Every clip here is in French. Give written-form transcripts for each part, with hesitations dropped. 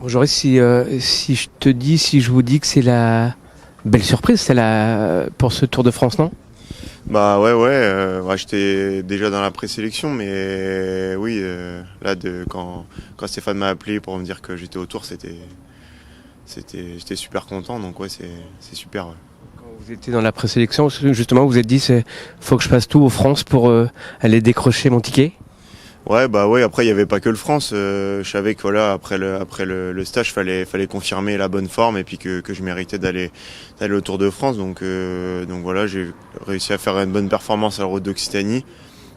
Joris, si je vous dis que c'est la belle surprise, pour ce Tour de France, non? Bah ouais, j'étais déjà dans la présélection, mais oui, quand Stéphane m'a appelé pour me dire que j'étais au Tour, j'étais super content, donc ouais, c'est super. Ouais. Quand vous étiez dans la présélection, justement, vous vous êtes dit, faut que je fasse tout aux France pour aller décrocher mon ticket? Ouais, bah ouais, après il y avait pas que le France, je savais que voilà, après le stage, fallait confirmer la bonne forme et puis que je méritais d'aller au Tour de France, donc voilà, j'ai réussi à faire une bonne performance à la Route d'Occitanie.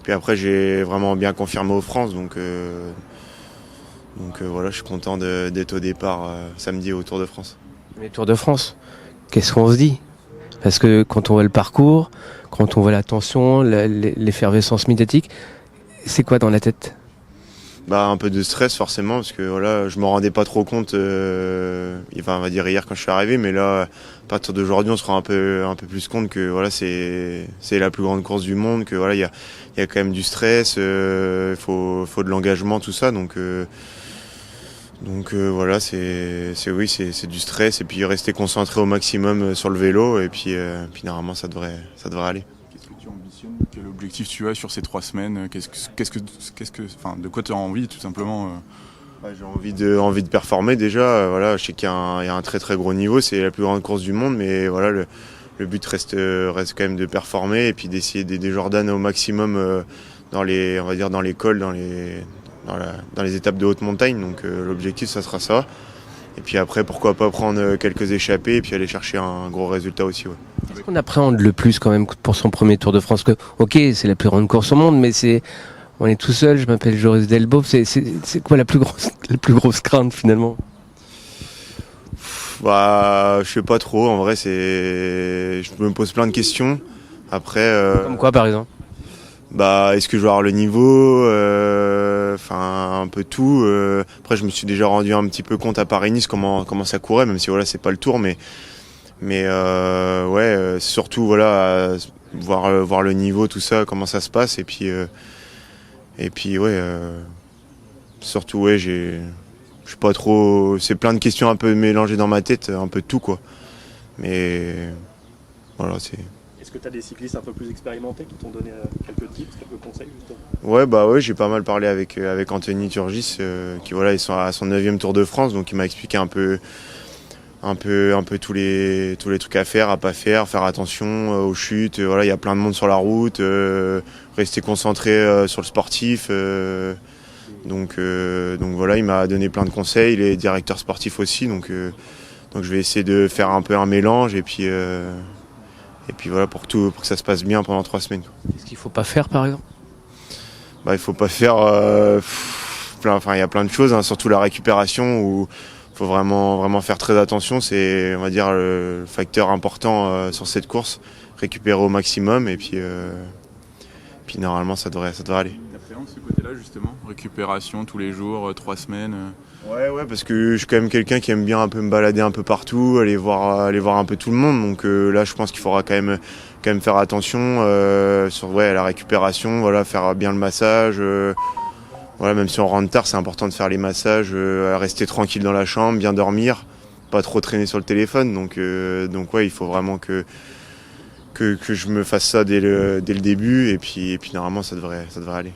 Puis après j'ai vraiment bien confirmé aux France, donc voilà, je suis content d'être au départ samedi au Tour de France. Mais Tour de France, qu'est-ce qu'on se dit? Parce que quand on voit le parcours, quand on voit la tension, l'effervescence médiatique, c'est quoi dans la tête? Bah un peu de stress forcément, parce que voilà, je me rendais pas trop compte, on va dire hier quand je suis arrivé, mais là à partir d'aujourd'hui on se rend un peu plus compte que voilà, c'est la plus grande course du monde, que voilà, il y a quand même du stress, faut de l'engagement, tout ça, donc voilà, c'est du stress, et puis rester concentré au maximum sur le vélo, et puis normalement ça devrait aller. Qu'est-ce que tu ambitionnes? Quel objectif tu as sur ces 3 semaines? De quoi tu as envie, tout simplement? J'ai envie de performer déjà. Voilà, je sais qu'il y a un très très gros niveau, c'est la plus grande course du monde, mais voilà, le but reste quand même de performer et puis d'essayer d'aider Jordan au maximum on va dire dans les cols, dans les étapes de haute montagne. Donc l'objectif, ça sera ça. Et puis après, pourquoi pas prendre quelques échappées et puis aller chercher un gros résultat aussi. Ouais. Qu'est-ce qu'on appréhende le plus quand même pour son premier Tour de France? Ok, c'est la plus grande course au monde, mais on est tout seul. Je m'appelle Joris Delbos. C'est quoi la plus grosse crainte finalement? Bah, je sais pas trop. En vrai, je me pose plein de questions. Après, Comme quoi, par exemple? Bah, est-ce que je vais avoir le niveau, un peu tout. Après, je me suis déjà rendu un petit peu compte à Paris-Nice comment ça courait, même si voilà, c'est pas le Tour, mais surtout voilà, voir le niveau, tout ça, comment ça se passe, et puis surtout ouais, je suis pas trop, c'est plein de questions un peu mélangées dans ma tête, un peu de tout quoi. Mais voilà, c'est. Est-ce que tu as des cyclistes un peu plus expérimentés qui t'ont donné quelques tips, quelques conseils justement? Ouais, j'ai pas mal parlé avec Anthony Turgis, qui voilà, ils sont à son 9e Tour de France, donc il m'a expliqué un peu tous les trucs à faire, à pas faire attention aux chutes, voilà, il y a plein de monde sur la route, rester concentré sur le sportif, donc voilà, il m'a donné plein de conseils, les directeurs sportifs aussi, donc je vais essayer de faire un peu un mélange et puis voilà, pour que ça se passe bien pendant 3 semaines. Qu'est-ce qu'il faut pas faire par exemple? Bah, il faut pas faire il y a plein de choses, hein, surtout la récupération où faut vraiment faire très attention, c'est on va dire le facteur important sur cette course, récupérer au maximum et puis normalement ça devrait aller. T'appréhendes ce côté-là justement, récupération tous les jours, 3 semaines? Ouais, parce que je suis quand même quelqu'un qui aime bien un peu me balader un peu partout, aller voir un peu tout le monde, donc là je pense qu'il faudra quand même faire attention sur la récupération, voilà, faire bien le massage. Voilà, même si on rentre tard, c'est important de faire les massages, rester tranquille dans la chambre, bien dormir, pas trop traîner sur le téléphone. Donc ouais, il faut vraiment que je me fasse ça dès le début et puis normalement ça devrait aller.